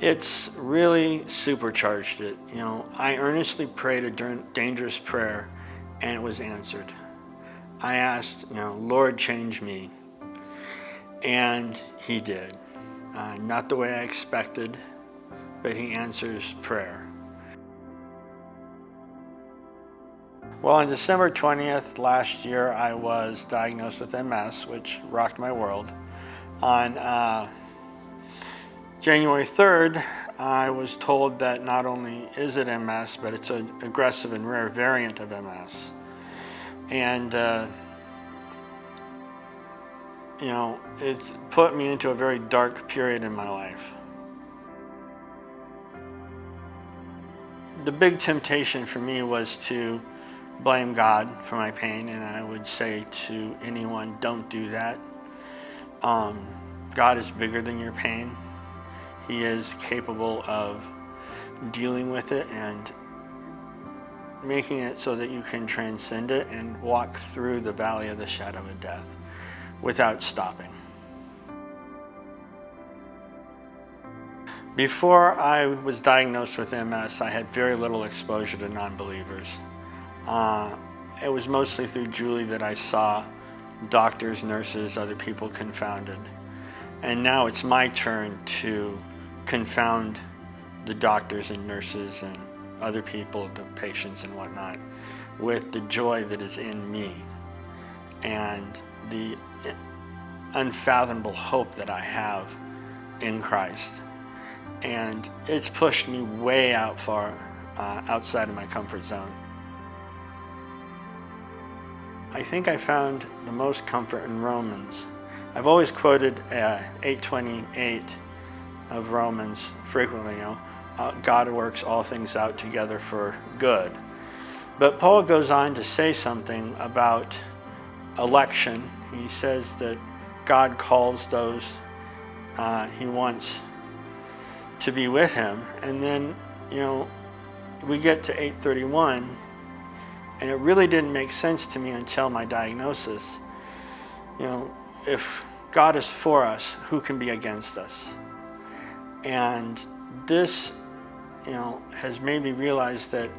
It's really supercharged it. I earnestly prayed a dangerous prayer and it was answered. I asked, Lord, change me. And he did. Not the way I expected, but he answers prayer. Well, on December 20th last year, I was diagnosed with MS, which rocked my world. On January 3rd, I was told that not only is it MS, but it's an aggressive and rare variant of MS. And, it's put me into a very dark period in my life. The big temptation for me was to blame God for my pain, and I would say to anyone, don't do that. God is bigger than your pain. He is capable of dealing with it and making it so that you can transcend it and walk through the valley of the shadow of death without stopping. Before I was diagnosed with MS, I had very little exposure to non-believers. It was mostly through Julie that I saw doctors, nurses, other people confounded. And now it's my turn to confound the doctors and nurses and other people, the patients and whatnot, with the joy that is in me and the unfathomable hope that I have in Christ. And it's pushed me way outside of my comfort zone. I think I found the most comfort in Romans. I've always quoted 8:28 of Romans frequently, God works all things out together for good. But Paul goes on to say something about election. He says that God calls those he wants to be with him. And then, we get to 8:31, and it really didn't make sense to me until my diagnosis. If God is for us, who can be against us? And this, has made me realize that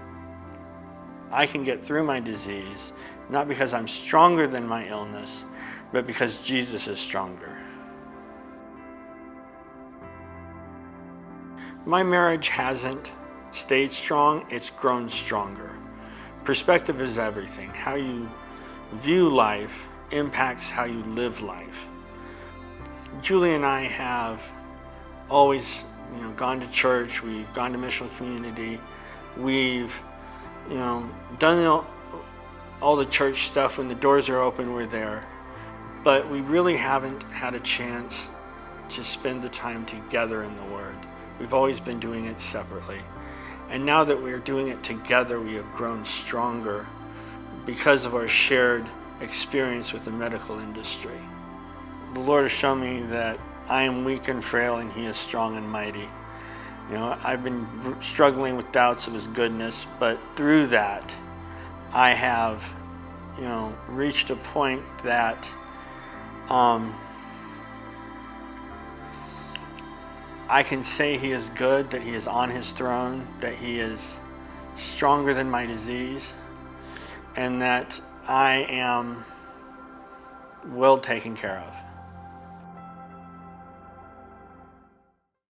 I can get through my disease, not because I'm stronger than my illness, but because Jesus is stronger. My marriage hasn't stayed strong, it's grown stronger. Perspective is everything. How you view life impacts how you live life. Julie and I have always, gone to church, we've gone to missional community, we've, done all the church stuff. When the doors are open, we're there. But we really haven't had a chance to spend the time together in the Word. We've always been doing it separately. And now that we're doing it together, we have grown stronger because of our shared experience with the medical industry. The Lord has shown me that I am weak and frail and He is strong and mighty. I've been struggling with doubts of His goodness, but through that, I have, reached a point that I can say He is good, that He is on His throne, that He is stronger than my disease, and that I am well taken care of.